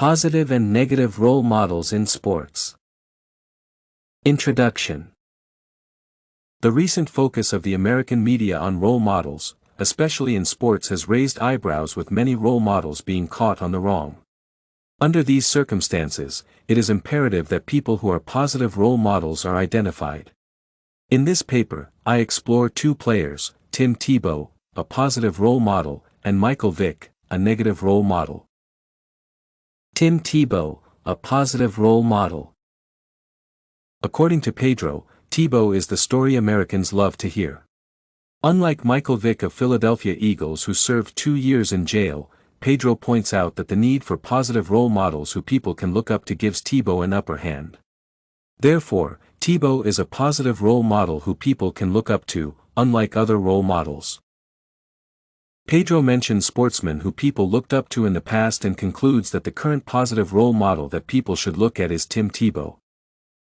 Positive and negative role models in sports. Introduction. The recent focus of the American media on role models, especially in sports, has raised eyebrows, with many role models being caught on the wrong. Under these circumstances, it is imperative that people who are positive role models are identified. In this paper, I explore two players, Tim Tebow, a positive role model, and Michael Vick, a negative role model. Tim Tebow, a positive role model. According to Pedro, Tebow is the story Americans love to hear. Unlike Michael Vick of Philadelphia Eagles, who served 2 years in jail, Pedro points out that the need for positive role models who people can look up to gives Tebow an upper hand. Therefore, Tebow is a positive role model who people can look up to, unlike other role models. Pedro mentions sportsmen who people looked up to in the past and concludes that the current positive role model that people should look at is Tim Tebow.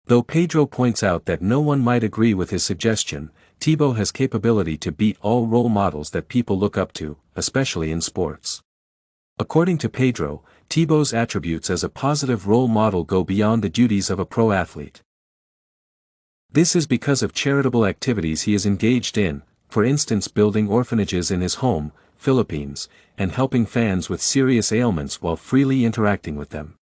Though Pedro points out that no one might agree with his suggestion, Tebow has capability to beat all role models that people look up to, especially in sports. According to Pedro, Tebow's attributes as a positive role model go beyond the duties of a pro athlete. This is because of charitable activities he is engaged in, for instance building orphanages in his home, Philippines, and helping fans with serious ailments while freely interacting with them.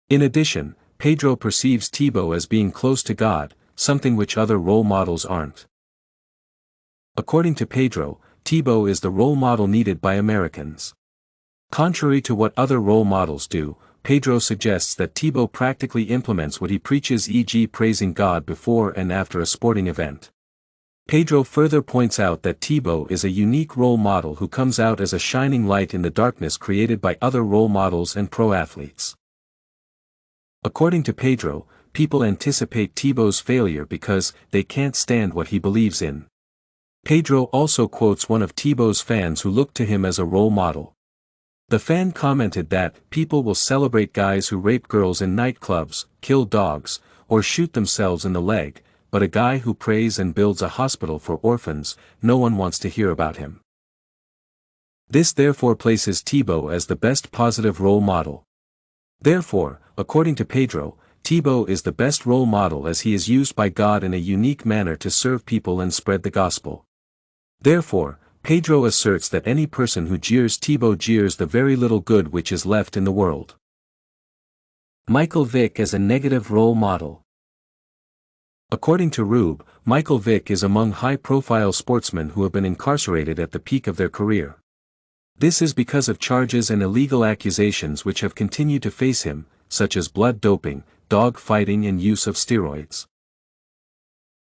In addition, Pedro perceives Tebow as being close to God, something which other role models aren't. According to Pedro, Tebow is the role model needed by Americans. Contrary to what other role models do, Pedro suggests that Tebow practically implements what he preaches, e.g. praising God before and after a sporting event. Pedro further points out that Tebow is a unique role model who comes out as a shining light in the darkness created by other role models and pro athletes. According to Pedro, people anticipate Tebow's failure because they can't stand what he believes in. Pedro also quotes one of Tebow's fans who looked to him as a role model. The fan commented that people will celebrate guys who rape girls in nightclubs, kill dogs, or shoot themselves in the leg, but a guy who prays and builds a hospital for orphans, no one wants to hear about him. This therefore places Tebow as the best positive role model. Therefore, according to Pedro, Tebow is the best role model as he is used by God in a unique manner to serve people and spread the gospel. Therefore, Pedro asserts that any person who jeers Tebow jeers the very little good which is left in the world. Michael Vick as a negative role model. According to Rueb, Michael Vick is among high-profile sportsmen who have been incarcerated at the peak of their career. This is because of charges and illegal accusations which have continued to face him, such as blood doping, dog fighting and use of steroids.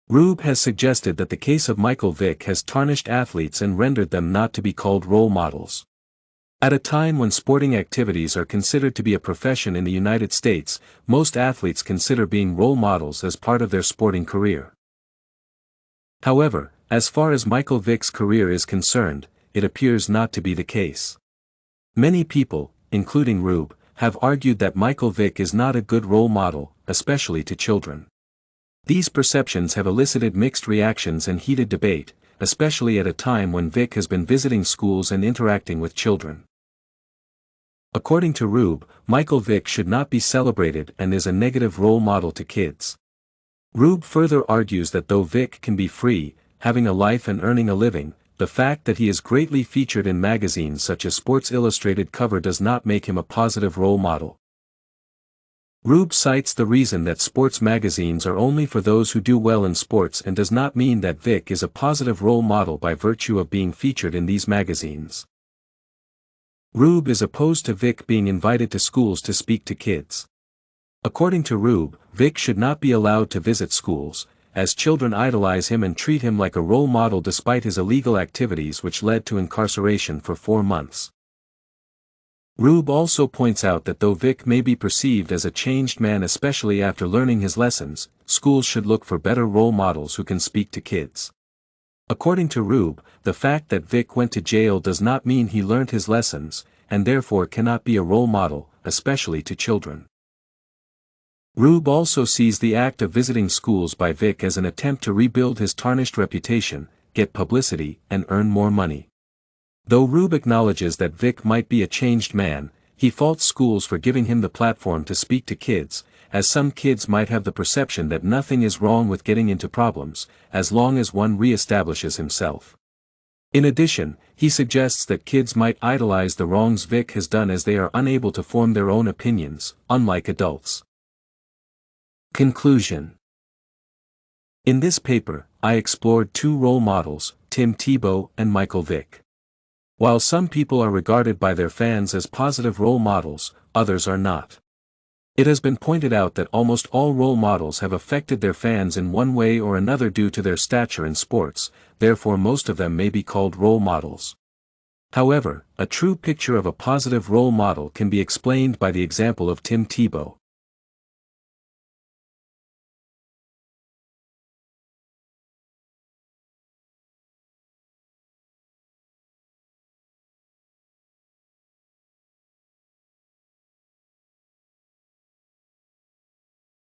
Rueb has suggested that the case of Michael Vick has tarnished athletes and rendered them not to be called role models. At a time when sporting activities are considered to be a profession in the United States, most athletes consider being role models as part of their sporting career. However, as far as Michael Vick's career is concerned, it appears not to be the case. Many people, including Rueb, have argued that Michael Vick is not a good role model, especially to children. These perceptions have elicited mixed reactions and heated debate, especially at a time when Vick has been visiting schools and interacting with children. According to Rueb, Michael Vick should not be celebrated and is a negative role model to kids. Rueb further argues that though Vick can be free, having a life and earning a living, the fact that he is greatly featured in magazines such as Sports Illustrated cover does not make him a positive role model. Rueb cites the reason that sports magazines are only for those who do well in sports and does not mean that Vick is a positive role model by virtue of being featured in these magazines. Rueb is opposed to Vick being invited to schools to speak to kids. According to Rueb, Vick should not be allowed to visit schools, as children idolize him and treat him like a role model despite his illegal activities which led to incarceration for 4 months. Rueb also points out that though Vick may be perceived as a changed man especially after learning his lessons, schools should look for better role models who can speak to kids. According to Rueb, the fact that Vick went to jail does not mean he learned his lessons, and therefore cannot be a role model, especially to children. Rueb also sees the act of visiting schools by Vick as an attempt to rebuild his tarnished reputation, get publicity, and earn more money. Though Rueb acknowledges that Vick might be a changed man, He faults schools for giving him the platform to speak to kids, as some kids might have the perception that nothing is wrong with getting into problems, as long as one re-establishes himself. In addition, he suggests that kids might idolize the wrongs Vick has done as they are unable to form their own opinions, unlike adults. Conclusion. In this paper, I explored two role models, Tim Tebow and Michael Vick. While some people are regarded by their fans as positive role models, others are not. It has been pointed out that almost all role models have affected their fans in one way or another due to their stature in sports, therefore most of them may be called role models. However, a true picture of a positive role model can be explained by the example of Tim Tebow.